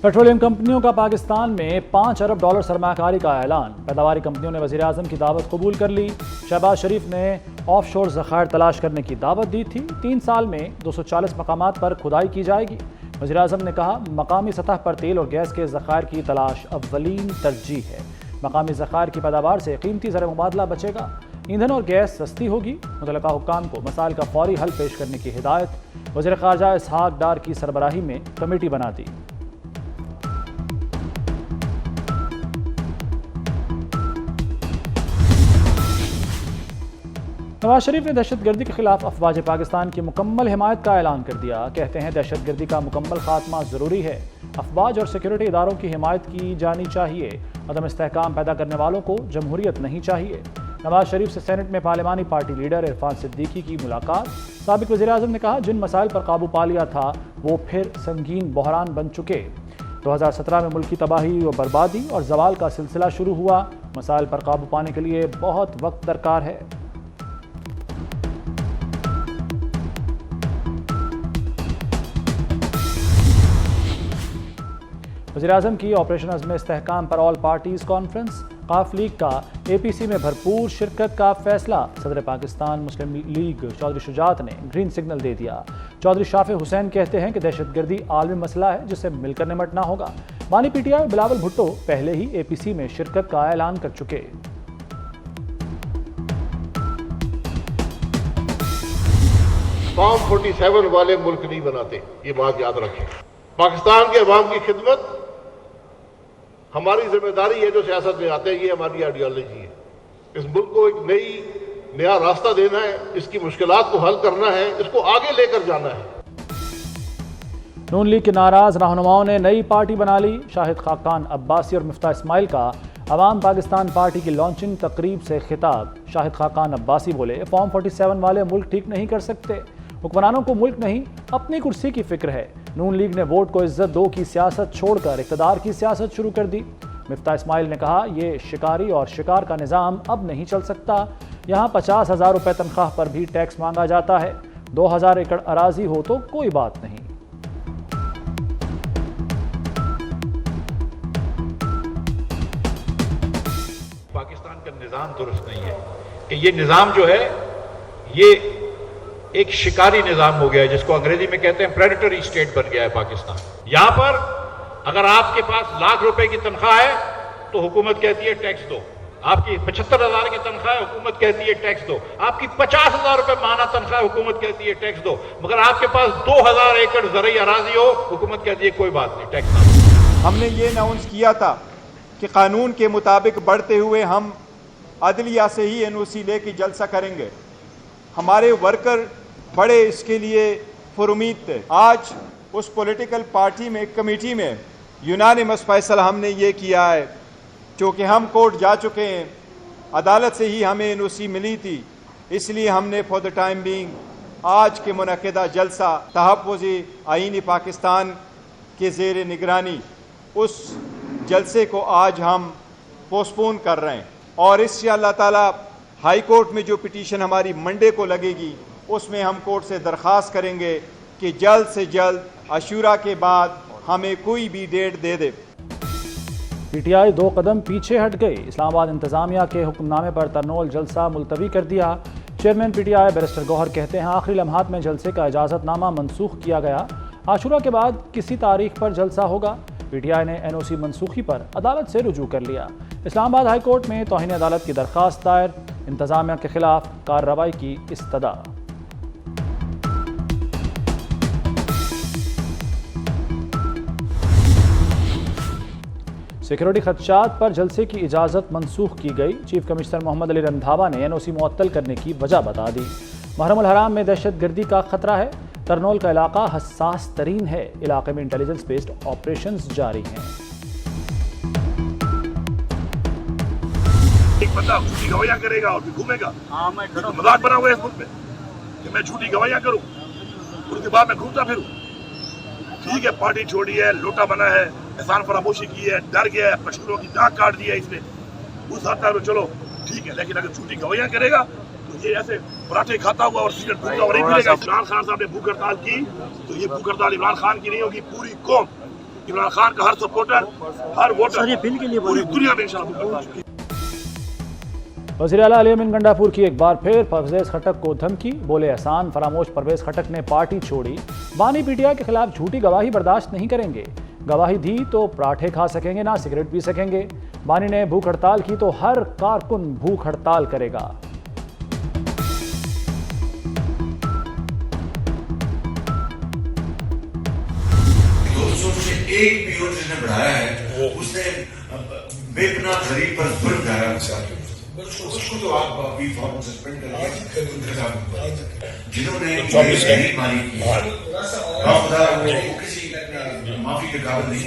Petroleum कंपनियों का पाकिस्तान में $5 अरब सरमाकारी का ऐलान। पैदावारी कंपनियों ने वज़ीर आज़म की दावत कबूल कर ली। शहबाज शरीफ ने ऑफ शोर ज़खायर तलाश करने की दावत दी थी। 3 साल में 240 मकामात पर खुदाई की जाएगी। वज़ीर आज़म ने कहा, मकामी सतह पर तेल और गैस के ज़खायर की तलाश अव्वलीन तरजीह है। मकामी ज़खायर की पैदावार से कीमती ज़र मुबादला बचेगा। ईंधन और गैस सस्ती होगी। मुतल्लिका हुक्काम को मसाइल का फौरी हल पेश करने की हिदायत। वज़ीर ख़ारजा इसहाक डार की सरबराही में कमेटी बना दी। नवाज शरीफ ने दहशतगर्दी के खिलाफ अफवाज पाकिस्तान की मुकम्मल हिमायत का ऐलान कर दिया। कहते हैं दहशतगर्दी का मुकम्मल खात्मा ज़रूरी है। अफवाज और सिक्योरिटी इदारों की हिमायत की जानी चाहिए। अदम इस्तेहकाम पैदा करने वालों को जमहूरियत नहीं चाहिए। नवाज शरीफ से सेनेट में पार्लिमानी पार्टी लीडर इरफान सिद्दीकी की मुलाकात। साबिक वज़ीर आज़म ने कहा, जिन मसाइल पर काबू पा लिया था वो फिर संगीन बहरान बन चुके। 2017 में मुल्क की तबाही व बर्बादी और जवाल का सिलसिला शुरू हुआ। मसाइल पर काबू पाने के लिए बहुत वक्त दरकार है। वज़ीर-ए-आज़म की ऑपरेशन अज़्म इस्तेहकाम पर ऑल पार्टीज़ कॉन्फ्रेंस। काफ लीग का APC में भरपूर शिरकत का फैसला। सदर पाकिस्तान मुस्लिम लीग चौधरी शुजात ने ग्रीन सिग्नल दे दिया। चौधरी शाफे हुसैन कहते हैं कि दहशतगर्दी आलमी मसला है जिससे मिलकर निपटना होगा। बानी PTI बिलावल भुट्टो पहले ही APC में शिरकत का ऐलान कर चुके। फॉर्म 47 वाले मुल्क नहीं बनाते, ये बात याद रखें। पाकिस्तान के अवाम की खिदमत हमारी जिम्मेदारी है। जो सियासत में आते हैं, ये हमारी आइडियोलॉजी है। इस मुल्क को एक नया रास्ता देना है, इसकी मुश्किलात को हल करना है, इसको आगे लेकर जाना है। नून लीग के नाराज रहनुमाओं ने नई पार्टी बना ली। शाहिद खाकान अब्बासी और मिफ्ता इस्माइल का अवाम पाकिस्तान पार्टी की लॉन्चिंग तकरीब से खिताब। शाहिद खाकान अब्बासी बोले, फॉर्म 47 वाले मुल्क ठीक नहीं कर सकते। हुक्मरानों को मुल्क नहीं अपनी कुर्सी की फिक्र है। नून लीग ने वोट को इज्जत दो की सियासत छोड़कर इक़्तिदार की सियासत शुरू कर दी। मिफ्ता इस्माइल ने कहा, ये शिकारी और शिकार का निज़ाम अब नहीं चल सकता। यहाँ 50,000 रुपये तनख्वाह पर भी टैक्स मांगा जाता है। 2000 एकड़ अराजी हो तो कोई बात नहीं। पाकिस्तान का निज़ाम दुरुस्त नहीं है कि ये निज़ाम जो है ये एक शिकारी निज़ाम हो गया है, जिसको अंग्रेजी में कहते हैं प्रेडेटरी स्टेट बन गया है पाकिस्तान। यहां पर अगर आपके पास लाख रुपए की तनख्वाह है तो हुकूमत कहती है टैक्स दो। आपकी 75,000 की तनख्वाह है, हुकूमत कहती है टैक्स दो। आपकी 50,000 रुपए माना तनख्वाह है, हुकूमत कहती है टैक्स दो। मगर आपके पास 2000 एकड़ ज़रई अराजी हो, हुकूमत कहती है कोई बात नहीं, टैक्स ना दो। हमने ये अनाउंस किया था कि कानून के मुताबिक बढ़ते हुए हम अदलिया से ही NOC लेके जलसा करेंगे। हमारे वर्कर बड़े इसके लिए पुरुमीद थे। आज उस पॉलिटिकल पार्टी में कमेटी में यूनानिमस फैसला हमने ये किया है, क्योंकि हम कोर्ट जा चुके हैं, अदालत से ही हमें NOC मिली थी, इसलिए हमने फॉर द टाइम बीइंग आज के मुनक़िदा जलसा तहफ़्फ़ुज़ आईन पाकिस्तान के ज़ेर निगरानी उस जलसे को आज हम पोस्टपोन कर रहे हैं। और इससे अल्लाह ताला हाई कोर्ट में जो पिटीशन हमारी मंडे को लगेगी उसमें हम कोर्ट से दरख्वास्त करेंगे कि जल्द से जल्द अशूरा के बाद हमें कोई भी डेट दे दे। PTI 2 कदम पीछे हट गई। इस्लामाबाद इंतजामिया के हुक्मनामे पर तरनोल जलसा मुलतवी कर दिया। चेयरमैन PTI बैरिस्टर गौहर कहते हैं, आखिरी लम्हात में जलसे का इजाज़तनामा मनसूख किया गया। आशूरा के बाद किसी तारीख पर जलसा होगा। PTI ने NOC मनसूखी पर अदालत से रुजू कर लिया। इस्लामाबाद हाई कोर्ट में तौहीन अदालत की दरख्वास्त दायर। इंतजामिया के खिलाफ कार्रवाई की इस्तदा। सिक्योरिटी खदशात पर जलसे की इजाज़त मनसूख की गई। चीफ कमिश्नर मोहम्मद अली रंधावा ने NOC मुअत्तल करने की वजह बता दी। महरम अल हराम में दहशतगर्दी का खतरा है। तरनोल का इलाका हसास तरीन है। इलाके में इंटेलिजेंस बेस्ड ऑपरेशंस जारी हैं। एक बंदा झूठी गवाहियां करेगा और फिर घूमेगा। मजाक बना हुआ है इस मुल्क में कि मैं झूठी गवाहियां करूं, उसके बाद मैं घूमता फिरूं। ठीक है, पार्टी छोड़ी है, लोटा बना है, एहसान फरामोशी की है, डर गया है, पशुओं की नाक काट दी है इसने, उस हद तक चलो ठीक है। लेकिन अगर झूठी गवाहियां करेगा तो ये ऐसे पराठे खाता हुआ और सिगरेट पीता हुआ नहीं फिरेगा। इमरान खान साहब ने भूख हड़ताल की तो ये भूख हड़ताल इमरान खान की नहीं होगी, पूरी कौम इमरान खान का हर सपोर्टर, हर वोटर पूरी दुनिया में इंशाल्लाह। वज़ीर आला अली अमीन गंडापुर की एक बार फिर परवेज़ खटक को धमकी, बोले एहसान फरामोश परवेज़ खटक ने पार्टी छोड़ी, बानी पीटीआई के खिलाफ झूठी गवाही बर्दाश्त नहीं करेंगे, गवाही दी तो पराठे खा सकेंगे ना सिगरेट पी सकेंगे, बानी ने भूख हड़ताल की तो हर कारकुन भूख हड़ताल करेगा। एक भी जिसने बढ़ाया है उसने बेपनाह गरीब पर जुल्म ढाया, उसको तो आप अभी फौरन सस्पेंड करेंगे, जिन्होंने गरीब मारी की वो किसी माफी के काबिल नहीं।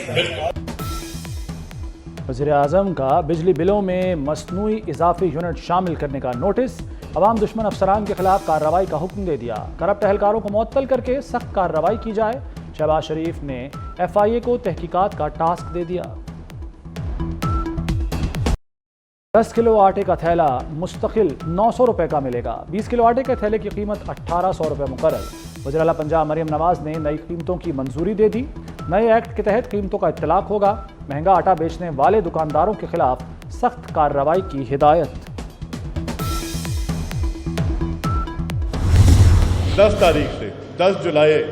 वज़ीर आज़म का बिजली बिलों में मसनूई इजाफी यूनिट शामिल करने का नोटिस, अवाम दुश्मन अफसरान के खिलाफ कार्रवाई का हुक्म दे दिया, करप्ट एहलकारों को मुअत्तल करके सख्त कार्रवाई की जाए। शहबाज शरीफ ने FIA को तहकीकात का टास्क दे दिया। 10 किलो आटे का थैला मुस्तकिल 900 रुपए का मिलेगा, 20 किलो आटे के थैले की कीमत 1800 रुपए मुकर्रर। वज़ीर आला पंजाब मरियम नवाज ने नई कीमतों की मंजूरी दे दी, नए एक्ट के तहत कीमतों का इत्तलाक होगा, महंगा आटा बेचने वाले दुकानदारों के खिलाफ सख्त कार्रवाई की हिदायत। 10 तारीख से 10 जुलाई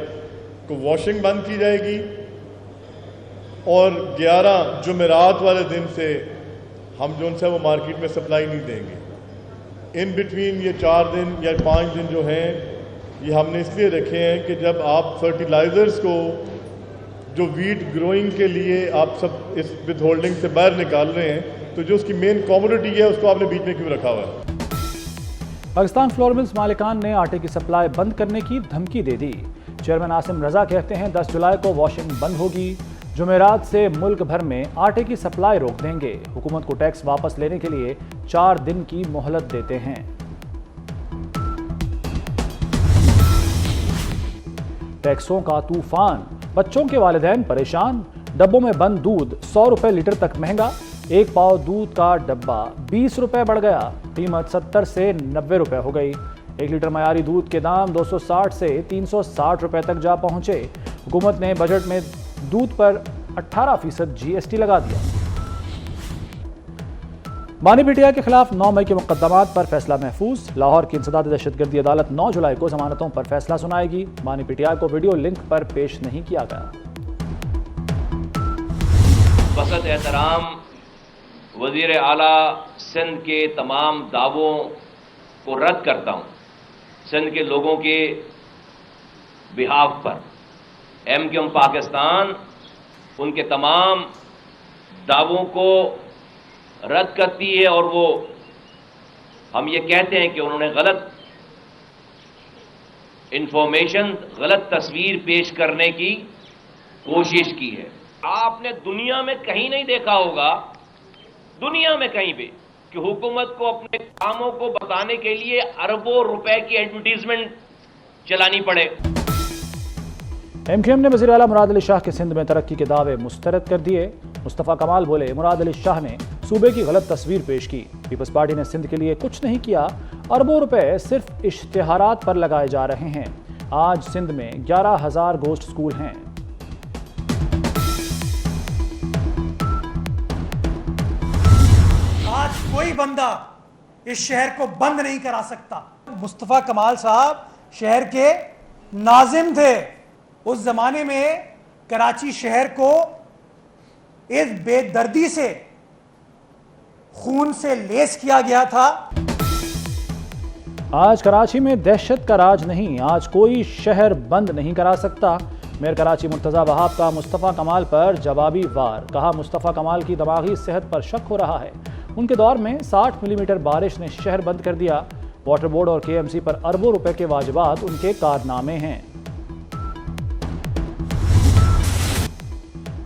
को वॉशिंग बंद की जाएगी और 11 जुमेरात वाले दिन से हम जो उनसे वो मार्केट में सप्लाई नहीं देंगे। इन बिटवीन ये 4 दिन या 5 दिन जो हैं ये हमने इसलिए रखे हैं कि जब आप फर्टिलाइज़र्स को जो वीट ग्रोइंग के लिए आप सब इस विद होल्डिंग से बाहर निकाल रहे हैं तो जो उसकी मेन कमोडिटी है उसको आपने बीच में क्यों रखा हुआ है। पाकिस्तान फ्लोर मिल्स मालिकान ने आटे की सप्लाई बंद करने की धमकी दे दी। चेयरमैन आसिम रजा कहते हैं 10 जुलाई को वॉशिंग बंद होगी, जुमेरात से मुल्क भर में आटे की सप्लाई रोक देंगे। हुकूमत को टैक्स वापस लेने के लिए 4 दिन की मोहलत देते हैं। टैक्सों का तूफान, बच्चों के वालिदैन परेशान, डब्बों में बंद दूध 100 रुपए लीटर तक महंगा, एक पाव दूध का डब्बा 20 रुपए बढ़ गया, कीमत 70 से 90 रुपए हो गई। 1 लीटर मयारी दूध के दाम 260 से 360 रुपए तक जा पहुंचे। हुकूमत ने बजट में दूध पर 18% GST लगा दिया। बानी पीटीआई के खिलाफ 9 मई के मुकदमात पर फैसला महफूज। लाहौर की इंसदाद दहशतगर्दी अदालत 9 जुलाई को जमानतों पर फैसला सुनाएगी। बानी पीटीआई को वीडियो लिंक पर पेश नहीं किया गया। बसत एहतराम वज़ीर आला सिंध के तमाम दावों को रद्द करता हूँ। सिंध के लोगों के बिहाफ पर MQM पाकिस्तान उनके तमाम दावों को रद्द करती है और वो हम ये कहते हैं कि उन्होंने गलत इंफॉर्मेशन, गलत तस्वीर पेश करने की कोशिश की है। आपने दुनिया में कहीं नहीं देखा होगा, दुनिया में कहीं भी, कि हुकूमत को अपने कामों को बताने के लिए अरबों रुपए की एडवर्टीजमेंट चलानी पड़े। MQM ने वज़ीर आला मुराद अली शाह के सिंध में तरक्की के दावे मुस्तरद कर दिए। मुस्तफ़ा कमाल बोले मुराद अली शाह ने सूबे की गलत तस्वीर पेश की। पीपल्स पार्टी ने सिंध के लिए कुछ नहीं किया, अरबों रुपए सिर्फ इश्तिहारात पर लगाए जा रहे हैं। आज सिंध में 11,000 गोश्त स्कूल हैं। आज कोई बंदा इस शहर को बंद नहीं करा सकता। मुस्तफ़ा कमाल साहब शहर के नाजिम थे। उस जमाने में कराची शहर को इस बेदर्दी से, खून से लेस किया गया था। आज कराची में दहशत का राज नहीं, आज कोई शहर बंद नहीं करा सकता। मेयर कराची मुर्तज़ा वहाब का मुस्तफ़ा कमाल पर जवाबी वार, कहा मुस्तफ़ा कमाल की दिमागी सेहत पर शक हो रहा है। उनके दौर में 60 मिलीमीटर बारिश ने शहर बंद कर दिया। वाटर बोर्ड और KMC पर अरबों रुपए के वाजिबात उनके कारनामे हैं।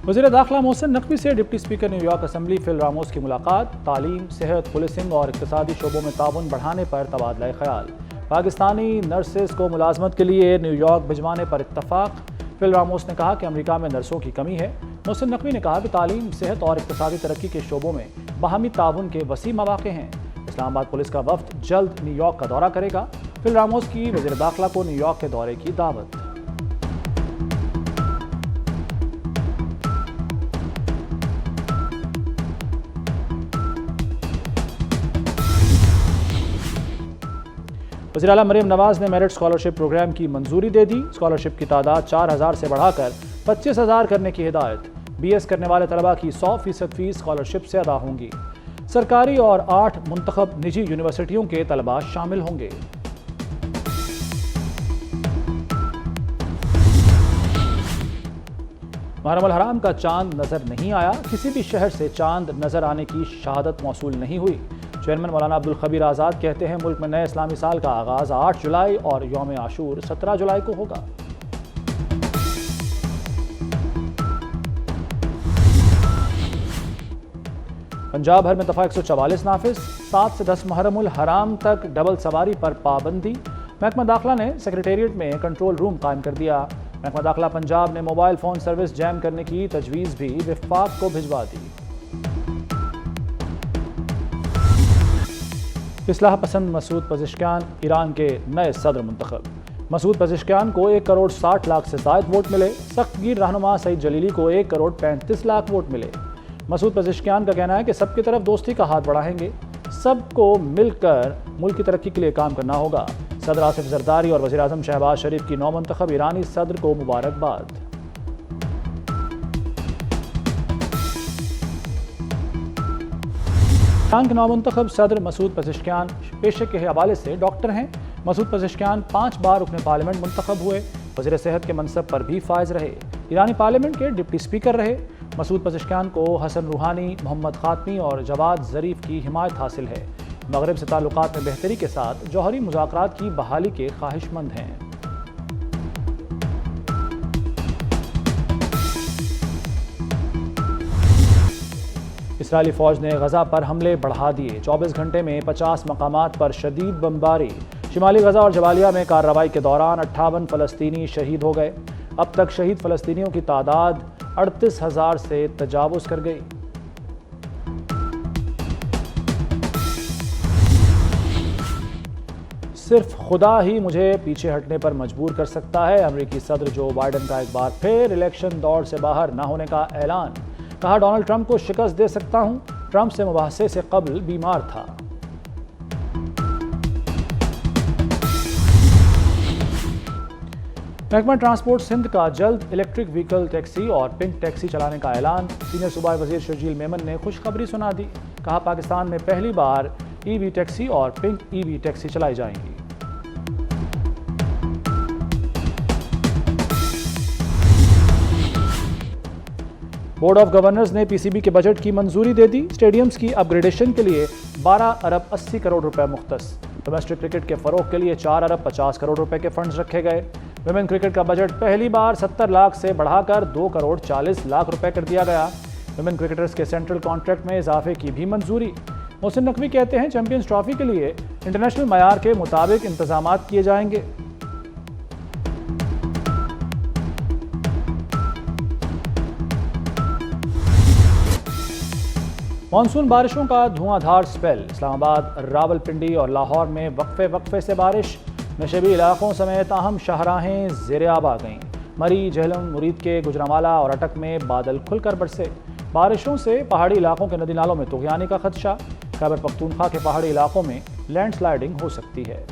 वज़ीर दाखिला मोहसिन नकवी से deputy speaker New York assembly Phil Ramos की मुलाकात। तालीम, सेहत, पुलिसिंग और इक़्तिसादी शोबों में ताउन बढ़ाने पर तबादला ख्याल। पाकिस्तानी नर्सेज को मुलाजमत के लिए न्यूयॉर्क भिजवाने पर इत्तफाक। फिल रामोस ने कहा कि अमेरिका में नर्सों की कमी है। मोहसिन नकवी ने कहा कि तालीम, सेहत और इक़्तिसादी तरक्की के शोबों में बाहमी ताउन के वसी मौक़े हैं। इस्लामाबाद पुलिस का वफ्द जल्द न्यूयॉर्क का दौरा करेगा। फिल रामोस की वज़ीर दाखिला को न्यूयॉर्क के दौरे की दावत। وزیر اعلیٰ مریم نواز نے میرٹ اسکالرشپ پروگرام کی منظوری دے دی. اسکالرشپ کی تعداد 4,000 سے بڑھا کر 25,000 کرنے کی ہدایت. بی ایس کرنے والے طلباء کی 100% فیس اسکالرشپ سے ادا ہوں گی. سرکاری اور 8 منتخب نجی یونیورسٹیوں کے طلباء شامل ہوں گے. محرم الحرام کا چاند نظر نہیں آیا. کسی بھی شہر سے چاند نظر آنے کی شہادت موصول نہیں ہوئی. چیئرمین مولانا عبدالخبیر آزاد کہتے ہیں ملک میں نئے اسلامی سال کا آغاز 8 جولائی اور یوم عاشور 17 جولائی کو ہوگا. پنجاب بھر میں دفعہ 144 نافذ. 7 سے 10 محرم الحرام تک ڈبل سواری پر پابندی. محکمہ داخلہ نے سیکریٹریٹ میں کنٹرول روم قائم کر دیا. محکمہ داخلہ پنجاب نے موبائل فون سروس جیم کرنے کی تجویز بھی وفاق کو بھجوا دی. اصلاح پسند مسعود پزشکیان ایران کے نئے صدر منتخب. مسعود پزشکیان کو 1 کروڑ 60 لاکھ سے زائد ووٹ ملے. سخت گیر رہنما سعید جلیلی کو 1 کروڑ 35 لاکھ ووٹ ملے. مسعود پزشکیان کا کہنا ہے کہ سب کی طرف دوستی کا ہاتھ بڑھائیں گے. سب کو مل کر ملک کی ترقی کے لیے کام کرنا ہوگا. صدر آصف زرداری اور وزیر اعظم شہباز شریف کی نو منتخب ایرانی صدر کو مبارکباد. ایران کے نو منتخب صدر مسعود پزشکیان پیشے کے حوالے سے ڈاکٹر ہیں. مسعود پزشکیان 5 بار رکن پارلیمنٹ منتخب ہوئے. وزیر صحت کے منصب پر بھی فائز رہے. ایرانی پارلیمنٹ کے ڈپٹی اسپیکر رہے. مسعود پزشکیان کو حسن روحانی، محمد خاتمی اور جواد ظریف کی حمایت حاصل ہے. مغرب سے تعلقات میں بہتری کے ساتھ جوہری مذاکرات کی بحالی کے خواہش مند ہیں. اسرائیلی فوج نے غزہ پر حملے بڑھا دیے. 24 گھنٹے میں 50 مقامات پر شدید بمباری. شمالی غزہ اور جبالیہ میں کارروائی کے دوران 58 فلسطینی شہید ہو گئے. اب تک شہید فلسطینیوں کی تعداد 38,000 سے تجاوز کر گئی. صرف خدا ہی مجھے پیچھے ہٹنے پر مجبور کر سکتا ہے. امریکی صدر جو بائیڈن کا ایک بار پھر الیکشن دوڑ سے باہر نہ ہونے کا اعلان. کہا ڈونلڈ ٹرمپ کو شکست دے سکتا ہوں. ٹرمپ سے مباحثے سے قبل بیمار تھا. محکمہ ٹرانسپورٹ سندھ کا جلد الیکٹرک وہیکل ٹیکسی اور پنک ٹیکسی چلانے کا اعلان. سینئر صوبائی وزیر شرجیل میمن نے خوشخبری سنا دی. کہا پاکستان میں پہلی بار ای وی ٹیکسی اور پنک ای وی ٹیکسی چلائی جائیں گی. بورڈ آف گورنرز نے پی سی بی کے بجٹ کی منظوری دے دی. اسٹیڈیمز کی اپ گریڈیشن کے لیے 12 ارب 80 کروڑ روپے مختص. ڈومیسٹک کرکٹ کے فروغ کے لیے 4 ارب 50 کروڑ روپے کے فنڈز رکھے گئے. ویمن کرکٹ کا بجٹ پہلی بار 70 لاکھ سے بڑھا کر 2 کروڑ 40 لاکھ روپے کر دیا گیا. ویمن کرکٹرز کے سینٹرل کانٹریکٹ میں اضافے کی بھی منظوری. محسن نقوی کہتے ہیں چیمپئنز ٹرافی کے لیے انٹرنیشنل معیار کے مطابق انتظامات کیے جائیں گے. مانسون بارشوں کا دھواں دھار سپیل. اسلام آباد، راولپنڈی اور لاہور میں وقفے سے بارش. نشیبی علاقوں سمیت اہم شاہراہیں زیر آب آ گئیں. مری، جہلم، مرید کے گجرانوالہ اور اٹک میں بادل کھل کر برسے. بارشوں سے پہاڑی علاقوں کے ندی نالوں میں طغیانی کا خدشہ. خیبر پختونخوا کے پہاڑی علاقوں میں لینڈ سلائیڈنگ ہو سکتی ہے.